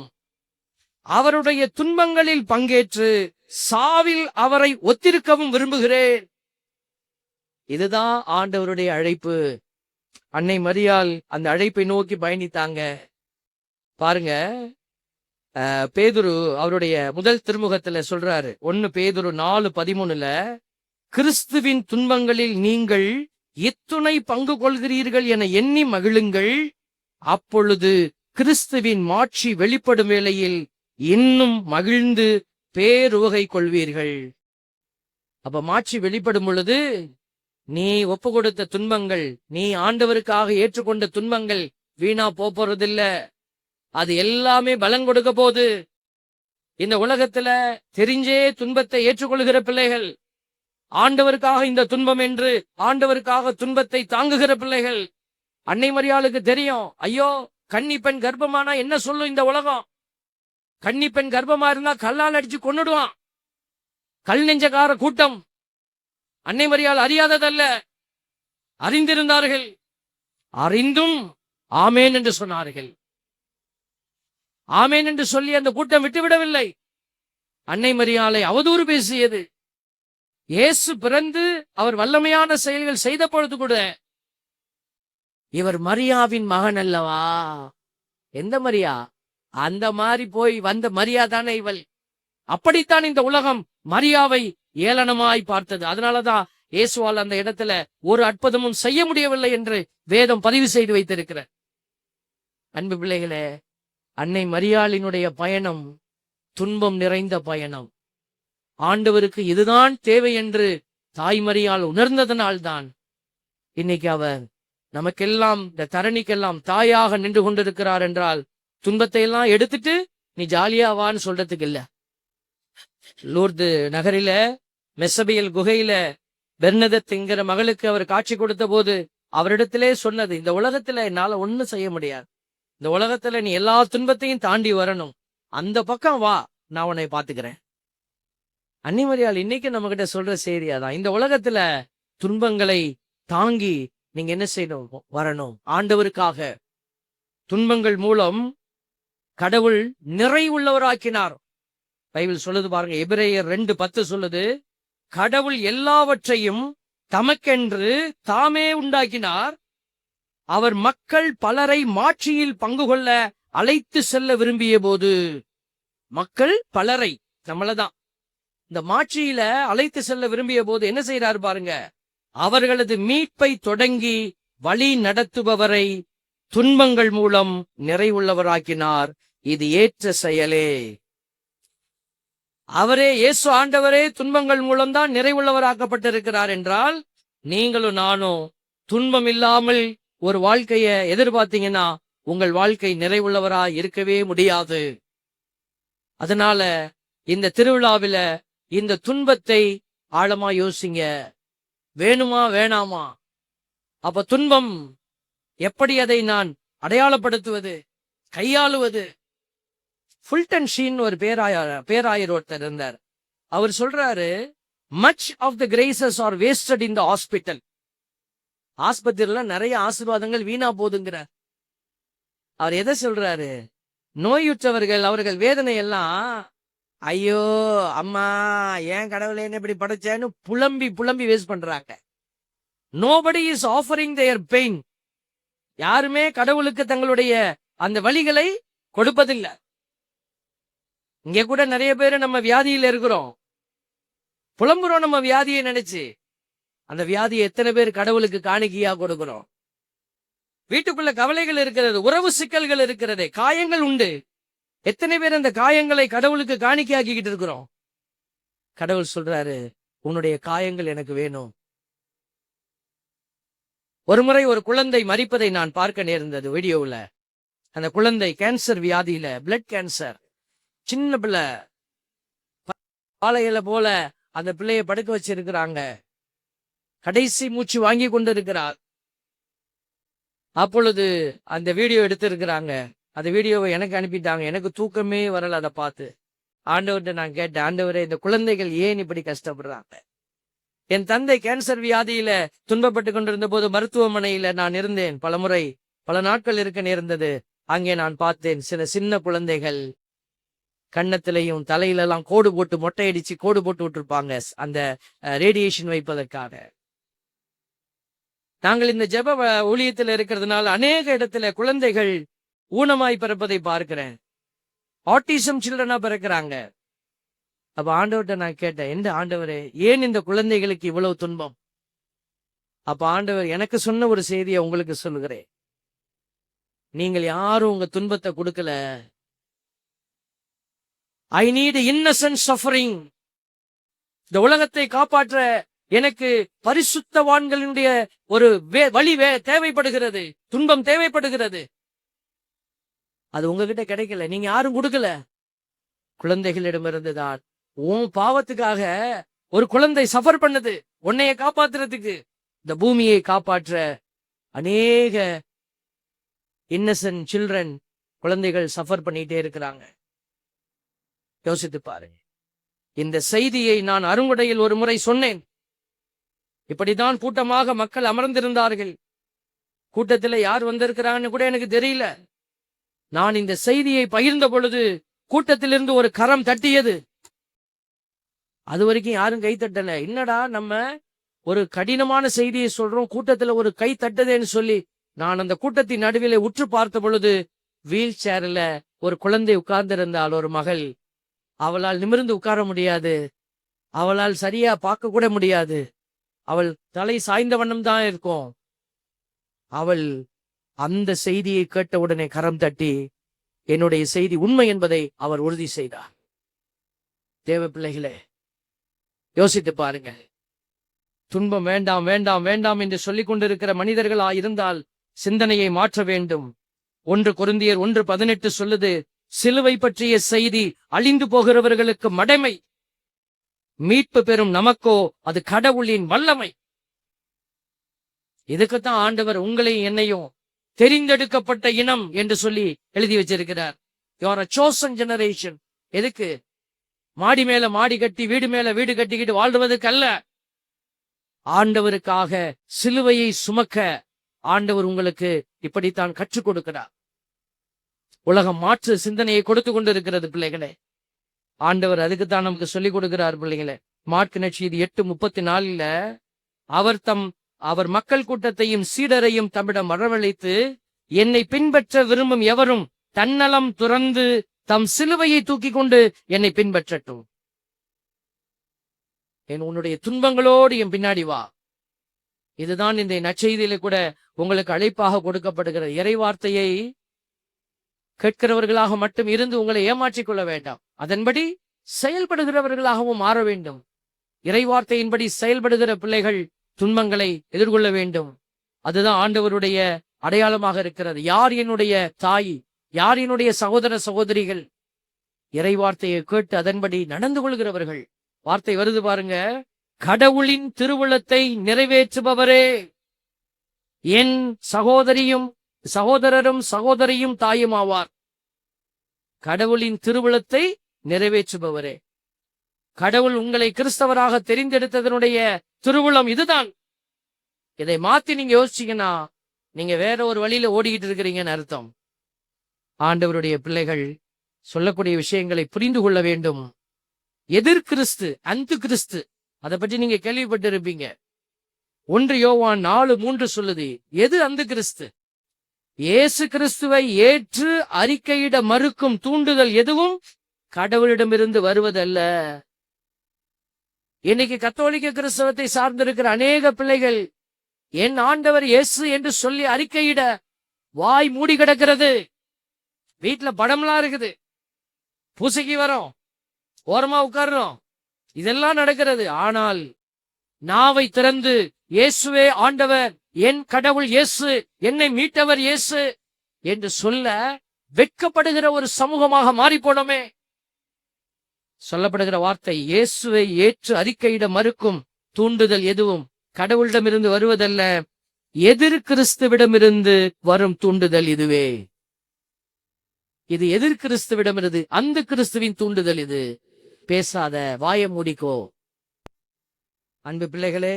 அவருடைய துன்பங்களில் பங்கேற்று சாவில் அவரை ஒத்திருக்கவும் விரும்புகிறேன். இதுதான் ஆண்டவருடைய அழைப்பு. அன்னை மரியாள் அந்த அழைப்பை நோக்கி பயணித்தாங்க. பாருங்க, பேதுரு அவருடைய முதல் திருமுகத்துல சொல்றாரு, 1 பேதுரு 4:13, கிறிஸ்துவின் துன்பங்களில் நீங்கள் எத்துணை பங்கு கொள்கிறீர்கள் என எண்ணி மகிழுங்கள், அப்பொழுது கிறிஸ்துவின் மாட்சி வெளிப்படும் வேளையில் இன்னும் மகிழ்ந்து பேருவகை கொள்வீர்கள். அப்ப மாட்சி வெளிப்படும் பொழுது நீ ஒப்பு கொடுத்த துன்பங்கள், நீ ஆண்டவருக்காக ஏற்றுக்கொண்ட துன்பங்கள் வீணா போறதில்ல. அது எல்லாமே பலன் கொடுக்க போது. இந்த உலகத்துல தெரிஞ்சே துன்பத்தை ஏற்றுக்கொள்கிற பிள்ளைகள், ஆண்டவருக்காக இந்த துன்பம் என்று ஆண்டவருக்காக துன்பத்தை தாங்குகிற பிள்ளைகள். அன்னை மரியாளுக்கு தெரியும், ஐயோ கன்னி பெண் கர்ப்பமானா என்ன சொல்லும் இந்த உலகம்? கன்னி பெண் கர்ப்பமா இருந்தா கல்லால் அடிச்சு கொன்னுடுவான். கல் நெஞ்சக்கார கூட்டம். அன்னை மரியாள் அறியாததல்ல, அறிந்திருந்தார்கள். அறிந்தும் ஆமேன் என்று சொன்னார்கள். ஆமேன் என்று சொல்லி அந்த கூட்டம் விட்டுவிடவில்லை. அன்னை மரியாளை அவதூறு பேசியது. இயேசு பிறந்து அவர் வல்லமையான செயல்கள் செய்த பொழுது கூட, இவர் மரியாவின் மகன் அல்லவா? எந்த மரியா? அந்த மாதிரி போய் வந்த மரியா தானே இவள். அப்படித்தான் இந்த உலகம் மரியாவை ஏளனமாய் பார்த்தது. அதனாலதான் இயேசுவால் அந்த இடத்துல ஒரு அற்புதமும் செய்ய முடியவில்லை என்று வேதம் பதிவு செய்து வைத்திருக்கிறார். அன்பு பிள்ளைகளே, அன்னை மரியாளினுடைய பயணம் துன்பம் நிறைந்த பயணம். ஆண்டவருக்கு இதுதான் தேவை என்று தாய் மரியாள் உணர்ந்ததனால்தான் இன்னைக்கு அவர் நமக்கெல்லாம், இந்த தரணிக்கெல்லாம் தாயாக நின்று கொண்டிருக்கிறார். என்றால் துன்பத்தை எல்லாம் எடுத்துட்டு நீ ஜாலியாவான்னு சொல்றதுக்கு இல்ல. லூர்து நகரில மெசபியல் குகையில பெர்னதத்ங்கிற மகளுக்கு அவர் காட்சி கொடுத்த போது அவரிடத்திலே சொன்னது, இந்த உலகத்துல என்னால ஒண்ணும் செய்ய முடியாது. இந்த உலகத்துல நீ எல்லா துன்பத்தையும் தாண்டி வரணும். அந்த பக்கம் வா, நான் உன்னை பாத்துக்கிறேன். அன்னை மரியாள் இன்னைக்கு நம்ம கிட்ட சொல்ற செய்தியாதான். இந்த உலகத்துல துன்பங்களை தாங்கி நீங்க என்ன செய்யணும்? வரணும். ஆண்டவருக்காக துன்பங்கள் மூலம் கடவுள் நிறைவுள்ளவராக்கினார். பைபிள் சொல்லுது பாருங்க, எபிரேயர் 2:10 சொல்லுது, கடவுள் எல்லாவற்றையும் தமக்கென்று தாமே உண்டாக்கினார். அவர் மக்கள் பலரை மாட்சியில் பங்கு கொள்ள அழைத்து செல்ல விரும்பிய போது, மக்கள் பலரை, நம்மளதான் இந்த மாட்சியில அழைத்து செல்ல விரும்பிய போது என்ன செய்யறாரு பாருங்க, அவர்களது மீட்பை தொடங்கி வழி நடத்துபவரை துன்பங்கள் மூலம் நிறைவுள்ளவராக்கினார். இது ஏற்ற செயலே. அவரே, இயேசு ஆண்டவரே துன்பங்கள் மூலம்தான் நிறைவுள்ளவராக்கப்பட்டிருக்கிறார் என்றால், நீங்களும் நானும் துன்பம் இல்லாமல் ஒரு வாழ்க்கைய எதிர்பார்த்தீங்கன்னா உங்கள் வாழ்க்கை நிறைவுள்ளவரா இருக்கவே முடியாது. அதனால இந்த திருவிழாவில இந்த துன்பத்தை ஆழமா யோசிங்க. வேணுமா வேணாமா? அப்ப துன்பம் எப்படி அதை நான் அடையாளப்படுத்துவது, கையாளுவது? ஃபுல்டன் ஷீன் ஒரு பேராயர் ஒருத்தர் இருந்தார். அவர் சொல்றாரு, much of the graces are wasted in the hospital. ஆஸ்பத்திரியில நிறைய ஆசீர்வாதங்கள் வீணா போதுங்கிறார். அவர் எதை சொல்றாரு? நோயுற்றவர்கள் அவர்கள் வேதனை எல்லாம், ஐயோ அம்மா ஏன் கடவுளை என்ன இப்படி படைச்சேன்னு புலம்பி புலம்பி வேஸ்ட் பண்றாங்க. Nobody is offering their pain. யாருமே கடவுளுக்கு தங்களுடைய அந்த வலிகளை கொடுப்பதில்லை. இங்க கூட நிறைய பேர் நம்ம வியாதியில இருக்கிறோம், புலம்புறோம் நம்ம வியாதியை நினைச்சு. அந்த வியாதியை எத்தனை பேர் கடவுளுக்கு காணிக்கையா கொடுக்கிறோம்? வீட்டுக்குள்ள கவலைகள் இருக்கிறது, உறவு சிக்கல்கள் இருக்கிறது, காயங்கள் உண்டு. எத்தனை பேர் அந்த காயங்களை கடவுளுக்கு காணிக்கையாக்கிக்கிட்டு இருக்கிறோம்? கடவுள் சொல்றாரு, உன்னுடைய காயங்கள் எனக்கு வேணும். ஒருமுறை ஒரு குழந்தை மரிப்பதை நான் பார்க்க நேர்ந்தது வீடியோவில். அந்த குழந்தை கேன்சர் வியாதியில, பிளட் கேன்சர், சின்ன பிள்ளை, பாலையில போல அந்த பிள்ளைய படுக்க வச்சிருக்கிறாங்க. கடைசி மூச்சு வாங்கி கொண்டு இருக்கிறார். அப்பொழுது அந்த வீடியோ எடுத்திருக்கிறாங்க. அந்த வீடியோவை எனக்கு அனுப்பிட்டாங்க. எனக்கு தூக்கமே வரல அதை பார்த்து. ஆண்டவர்கிட்ட நான் கேட்டேன், ஆண்டவரே இந்த குழந்தைகள் ஏன் இப்படி கஷ்டப்படுறாங்க? என் தந்தை கேன்சர் வியாதியில துன்பப்பட்டு கொண்டிருந்த போது மருத்துவமனையில நான் இருந்தேன். பல நாட்கள் இருக்க நேர்ந்தது. அங்கே நான் பார்த்தேன் சில சின்ன குழந்தைகள் கன்னத்திலையும் தலையிலெல்லாம் கோடு போட்டு மொட்டையடிச்சு கோடு போட்டு விட்டுருப்பாங்க அந்த ரேடியேஷன் வைப்பதற்காக. நாங்கள் இந்த ஜெப ஊழியத்தில் இருக்கிறதுனால அநேக இடத்துல குழந்தைகள் ஊனமாய் பிறப்பதை பார்க்கிறேன். ஆட்டிசம் சில்ட்ரனா பிறக்கிறாங்க. அப்ப ஆண்டவர்கிட்ட நான் கேட்டேன், எந்த ஆண்டவரே, ஏன் இந்த குழந்தைகளுக்கு இவ்வளவு துன்பம்? அப்ப ஆண்டவர் எனக்கு சொன்ன ஒரு செய்தியை உங்களுக்கு சொல்லுகிறேன். நீங்கள் யாரும் உங்க துன்பத்தை கொடுக்கல. I need Innocent suffering. இந்த உலகத்தை காப்பாற்ற எனக்கு பரிசுத்தவான்களுடைய ஒரு வழி தேவைப்படுகிறது, துன்பம் தேவைப்படுகிறது. அது உங்ககிட்ட கிடைக்கல, நீங்க யாரும் கொடுக்கல. குழந்தைகளிடமிருந்துதான். உன் பாவத்துக்காக ஒரு குழந்தை சஃபர் பண்ணுது, உன்னைய காப்பாத்துறதுக்கு. இந்த பூமியை காப்பாற்ற அநேக இன்னசென்ட் சில்ட்ரன், குழந்தைகள் சஃபர் பண்ணிட்டே இருக்கிறாங்க. யோசித்து பாருங்க. இந்த செய்தியை நான் அருங்குடையில் ஒரு முறை சொன்னேன். இப்படிதான் கூட்டமாக மக்கள் அமர்ந்திருந்தார்கள். கூட்டத்தில் யார் வந்திருக்கிறான்னு கூட எனக்கு தெரியல. நான் இந்த செய்தியை பகிர்ந்த பொழுது கூட்டத்திலிருந்து ஒரு கரம் தட்டியது. அது வரைக்கும் யாரும் கை தட்டல. என்னடா நம்ம ஒரு கடினமான செய்தியை சொல்றோம், கூட்டத்துல ஒரு கை தட்டதேன்னு சொல்லி நான் அந்த கூட்டத்தின் நடுவிலே உற்று பார்த்த பொழுது வீல் சேர்ல ஒரு குழந்தை உட்கார்ந்திருந்தாள், ஒரு மகள். அவளால் நிமிர்ந்து உட்கார முடியாது, அவளால் சரியா பார்க்க கூட முடியாது, அவள் தலை சாய்ந்த வண்ணம் தான் இருக்கும். அவள் அந்த செய்தியை கேட்ட உடனே கரம் தட்டி என்னுடைய செய்தி உண்மை என்பதை அவர் உறுதி செய்தார். தேவ பிள்ளைகளே, யோசித்து பாருங்க. துன்பம் வேண்டாம் வேண்டாம் வேண்டாம் என்று சொல்லிக் கொண்டிருக்கிற மனிதர்களா இருந்தால் சிந்தனையை மாற்ற வேண்டும். 1 கொரிந்தியர் 1:18 சொல்லுது, சிலுவை பற்றிய செய்தி அழிந்து போகிறவர்களுக்கு மடமை, மீட்பு பெறும் நமக்கோ அது கடவுளின் வல்லமை. இதுக்குத்தான் ஆண்டவர் உங்களையும் என்னையும் தெரிந்தெடுக்கப்பட்ட இனம் என்று சொல்லி எழுதி வச்சிருக்கிறார். You are a chosen generation. எதுக்கு? மாடி மேல மாடி கட்டி வீடு மேல வீடு கட்டிக்கிட்டு வாழ்வதற்கு அல்ல. ஆண்டவருக்காக சிலுவையை சுமக்க ஆண்டவர் உங்களுக்கு இப்படித்தான் கற்றுக் கொடுக்கிறார். உலகம் மாற்று சிந்தனையை கொடுத்து கொண்டிருக்கிறது பிள்ளைகளே. ஆண்டவர் அதுக்குத்தான் நமக்கு சொல்லிக் கொடுக்கிறார் பிள்ளைகளே. மார்க்கு நற்செய்தி 8:34 அவர் மக்கள் கூட்டத்தையும் சீடரையும் தம்மிடம் வரவழைத்து, என்னை பின்பற்ற விரும்பும் எவரும் தன்னலம் துறந்து தம் சிலுவையை தூக்கி கொண்டு என்னை பின்பற்றட்டும். உன்னுடைய துன்பங்களோடு என் பின்னாடி வா. இதுதான் இந்த நற்செய்தியில கூட உங்களுக்கு அழைப்பாக கொடுக்கப்படுகிற இறைவார்த்தையை கேட்கிறவர்களாக மட்டும் இருந்து உங்களை ஏமாற்றிக் கொள்ள வேண்டாம். அதன்படி செயல்படுகிறவர்களாகவும் மாற வேண்டும். இறைவார்த்தையின்படி செயல்படுகிற பிள்ளைகள் துன்பங்களை எதிர்கொள்ள வேண்டும். அதுதான் ஆண்டவருடைய அடையாளமாக இருக்கிறது. யார் என்னுடைய தாய், யார் என்னுடைய சகோதர சகோதரிகள்? இறைவார்த்தையை கேட்டு அதன்படி நடந்து கொள்கிறவர்கள். வார்த்தை வருது பாருங்க, கடவுளின் திருவுளத்தை நிறைவேற்றுபவரே என் சகோதரரும் சகோதரியும் தாயும் ஆவார். கடவுளின் திருவுளத்தை நிறைவேற்றுபவரே. கடவுள் உங்களை கிறிஸ்தவராக தெரிந்தெடுத்ததனுடைய திருவுளம் இதுதான். இதை மாத்தி நீங்க யோசிச்சீங்கன்னா நீங்க வேற ஒரு வழியில ஓடிக்கிட்டு இருக்கிறீங்கன்னு அர்த்தம். ஆண்டவருடைய பிள்ளைகள் சொல்லக்கூடிய விஷயங்களை புரிந்து கொள்ள வேண்டும். எதிர்கிறிஸ்து, அந்து கிறிஸ்து, அதை பற்றி நீங்க கேள்விப்பட்டு இருப்பீங்க. 1 யோவான் 4:3 சொல்லுது, எது அந்த கிறிஸ்து? இயேசு கிறிஸ்துவை ஏற்று அறிக்கையிட மறுக்கும் தூண்டுதல் எதுவும் கடவுளிடமிருந்து வருவதல்ல. இன்னைக்கு கத்தோலிக்க கிறிஸ்தவத்தை சார்ந்திருக்கிற அநேக பிள்ளைகள் என் ஆண்டவர் இயேசு என்று சொல்லி அறிக்கையிட வாய் மூடி கிடக்கிறது. வீட்டுல படம்லாம் இருக்குது, பூசைக்கு வரோம், ஓரமா உட்கார்றோம், இதெல்லாம் நடக்கிறது. ஆனால் நாவை திறந்து இயேசுவே ஆண்டவர், என் கடவுள் இயேசு, என்னை மீட்டவர் இயேசு என்று சொல்ல வெட்கப்படுகிற ஒரு சமூகமாக மாறி போனோமே. சொல்லப்படுகிற வார்த்தை, இயேசுவை ஏற்று அறிக்கையிட மறுக்கும் தூண்டுதல் எதுவும் கடவுளிடமிருந்து வருவதல்ல, எதிர் கிறிஸ்துவிடமிருந்து வரும் தூண்டுதல் இதுவே. இது எதிர் கிறிஸ்துவிடமிருந்து, அந்த கிறிஸ்துவின் தூண்டுதல் இது. பேசாத, வாய மூடிக்கோ. அன்பு பிள்ளைகளே,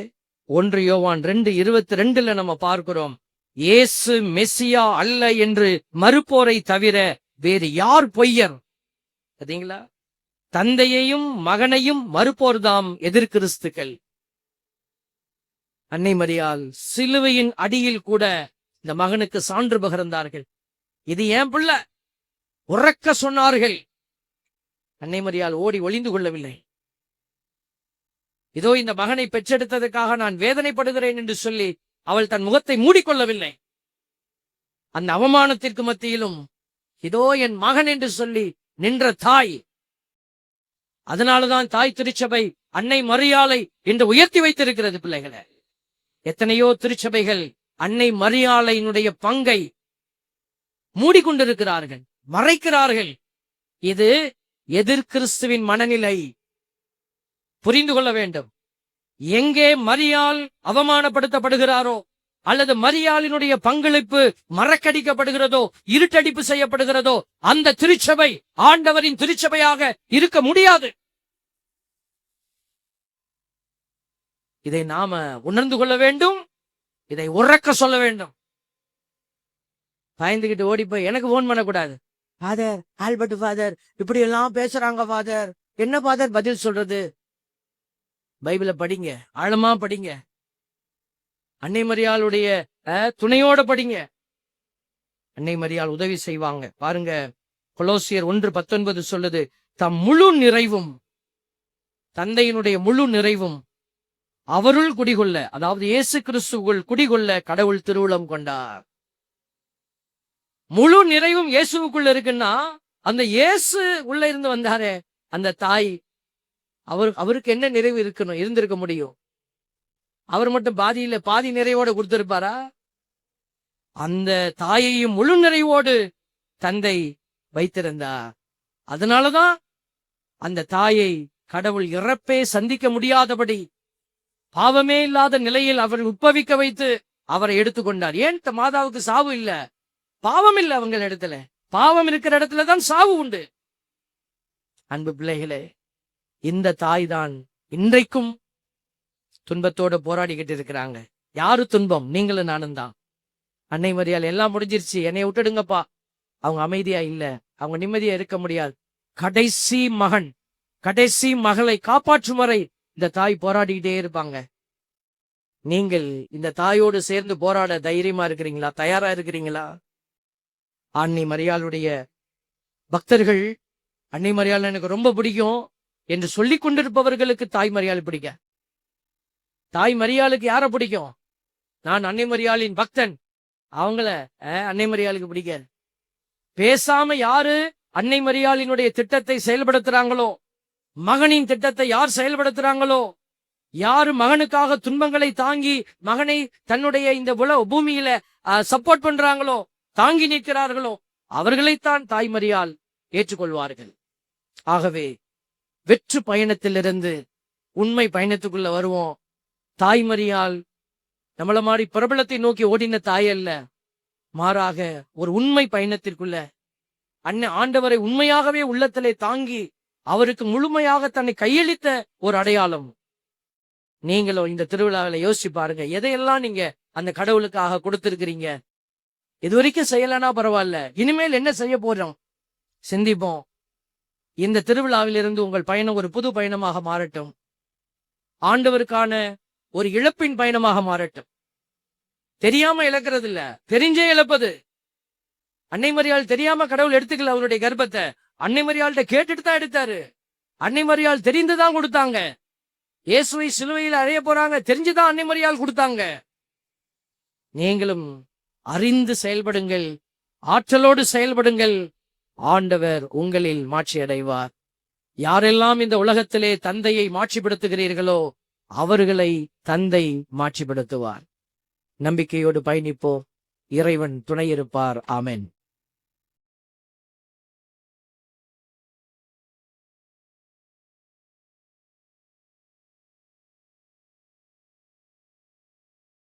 1 யோவான் 2:22 நம்ம பார்க்கிறோம், இயேசு மெசியா அல்ல என்று மறுப்போரை தவிர வேறு யார் பொய்யர்? பாத்தீங்களா? தந்தையையும் மகனையும் மறுப்போர்தாம் எதிர்கிறிஸ்துக்கள். அன்னை மரியாள் சிலுவையின் அடியில் கூட இந்த மகனுக்கு சான்று பகிர்ந்தார்கள். இது ஏன் பிள்ளை, உறக்க சொன்னார்கள். அன்னை மரியாள் ஓடி ஒளிந்து கொள்ளவில்லை. இதோ இந்த மகனை பெற்றெடுத்ததற்காக நான் வேதனைப்படுகிறேன் என்று சொல்லி அவள் தன் முகத்தை மூடிக்கொள்ளவில்லை. அந்த அவமானத்திற்கு மத்தியிலும் இதோ என் மகன் என்று சொல்லி நின்ற தாய். அதனாலதான் தாய் திருச்சபை அன்னை மரியாளை என்று உயர்த்தி வைத்திருக்கிறது. பிள்ளைகளே, எத்தனையோ திருச்சபைகள் அன்னை மரியாளையினுடைய பங்கை மூடிக்கொண்டிருக்கிறார்கள், மறைக்கிறார்கள். இது எதிர்கிறிஸ்துவின் மனநிலை. புரிந்து கொள்ள வேண்டும். எங்கே மரியாள் அவமானப்படுத்தப்படுகிறாரோ அல்லது மரியாளினுடைய பங்களிப்பு மறக்கடிக்கப்படுகிறதோ, இருட்டடிப்பு செய்யப்படுகிறதோ, அந்த திருச்சபை ஆண்டவரின் திருச்சபையாக இருக்க முடியாது. இதை நாம உணர்ந்து கொள்ள வேண்டும். இதை உறக்க சொல்ல வேண்டும். பயந்துகிட்டு ஓடி போய் எனக்கு போன் பண்ணக்கூடாது. ஃபாதர், ஆல்பர்ட் ஃபாதர் இப்படி எல்லாம் பேசுறாங்க ஃபாதர், என்ன ஃபாதர் பதில் சொல்றது? பைபிளை படிங்க, ஆழமா படிங்க, அன்னை மரியாளுடைய துணையோட படிங்க. அன்னை மரியாள் உதவி செய்வாங்க. பாருங்க, கொலோசியர் 1:19 சொல்லுது, தம் முழு நிறைவும், தந்தையினுடைய முழு நிறைவும் அவருள் குடிகொள்ள, அதாவது இயேசு கிறிஸ்துவுக்குள் குடிகொள்ள கடவுள் திருவுளம் கொண்டார். முழு நிறைவும் இயேசுவுக்குள்ள இருக்குன்னா அந்த இயேசு உள்ள இருந்து வந்தாரே அந்த தாய், அவருக்கு என்ன நிறைவு இருக்கணும், இருந்திருக்க முடியும்? அவர் மட்டும் பாதி நிறைவோடு கொடுத்திருப்பாரா? அந்த தாயையும் முழு நிறைவோடு தந்தை வைத்திருந்தார். அதனாலதான் அந்த தாயை கடவுள் இறப்பே சந்திக்க முடியாதபடி பாவமே இல்லாத நிலையில் அவர் உட்பவிக்க வைத்து அவரை எடுத்துக்கொண்டார். ஏன் மாதாவுக்கு சாவு இல்ல? பாவம் இல்ல அவங்க இடத்துல. பாவம் இருக்கிற இடத்துலதான் சாவு உண்டு. அன்பு பிள்ளைகளே, இந்த தாய் தான் இன்றைக்கும் துன்பத்தோட போராடிக்கிட்டு இருக்கிறாங்க. யாரு துன்பம்? நீங்களும் நானும் தான். அன்னை மரியாள் எல்லாம் முடிஞ்சிருச்சு, என்னை விட்டுடுங்கப்பா. அவங்க அமைதியா இல்ல, அவங்க நிம்மதியா இருக்க முடியாது. கடைசி மகன், கடைசி மகளை காப்பாற்றும் வரை இந்த தாய் போராடிக்கிட்டே இருப்பாங்க. நீங்கள் இந்த தாயோடு சேர்ந்து போராட தைரியமா இருக்கிறீங்களா? தயாரா இருக்கிறீங்களா? அன்னை மரியாளுடைய பக்தர்கள், அன்னை மரியாள் எனக்கு ரொம்ப பிடிக்கும் என்று சொல்லிக் கொண்டிருப்பவர்களுக்கு தாய் மரியாள் பிடிக்க. தாய் மரியாளுக்கு யார பிடிக்கும்? நான் அன்னை மரியாளின் பக்தன், அவங்கள அன்னை மரியாளுக்கு பிடிக்க. பேசாம யாரு அன்னை மரியாளினுடைய திட்டத்தை செயல்படுத்துறாங்களோ, மகனின் திட்டத்தை யார் செயல்படுத்துறாங்களோ, யாரு மகனுக்காக துன்பங்களை தாங்கி மகனை தன்னுடைய இந்த பூமியில சப்போர்ட் பண்றாங்களோ, தாங்கி நிற்கிறார்களோ, அவர்களைத்தான் தாய் மரியாள் ஏற்றுக்கொள்வார்கள். ஆகவே வெற்று பயணத்திலிருந்து உண்மை பயணத்துக்குள்ள வருவோம். தாய் மரியாள் நம்மள மாதிரி பிரபலத்தை நோக்கி ஓடின தாய் அல்ல, மாறாக ஒரு உண்மை பயணத்திற்குள்ள ஆண்டவரை உண்மையாகவே உள்ளத்திலே தாங்கி அவருக்கு முழுமையாக தன்னை கையளித்த ஒரு அடையாளம். நீங்களும் இந்த திருவிழாவில யோசிச்சு பாருங்க, எதையெல்லாம் நீங்க அந்த கடவுளுக்காக கொடுத்திருக்கிறீங்க. இதுவரைக்கும் செய்யலனா பரவாயில்ல, இனிமேல் என்ன செய்ய போறோம் சிந்திப்போம். இந்த திருவிழாவிலிருந்து உங்கள் பயணம் ஒரு புது பயணமாக மாறட்டும். ஆண்டவருக்கான ஒரு இழப்பின் பயணமாக மாறட்டும். தெரியாம இழக்கிறது இல்ல, தெரிஞ்சே இழப்பது. அன்னை மரியாள் தெரியாம கடவுள் எடுத்துக்கல அவருடைய கர்ப்பத்தை. அன்னை மரியாள்கிட்ட கேட்டுட்டு தான் எடுத்தாரு. அன்னை மரியாள் தெரிந்துதான் கொடுத்தாங்க. இயேசுவை சிலுவையில் அறைய போறாங்க, தெரிஞ்சுதான் அன்னை மரியாள் கொடுத்தாங்க. நீங்களும் அறிந்து செயல்படுங்கள், ஆற்றலோடு செயல்படுங்கள். ஆண்டவர் உங்களில் மாட்சி அடைவார். யாரெல்லாம் இந்த உலகத்திலே தந்தையை மாட்சிப்படுத்துகிறீர்களோ அவர்களை தந்தை மாட்சிப்படுத்துவார். நம்பிக்கையோடு பயணிப்போம். இறைவன் துணை இருப்பார். ஆமென்.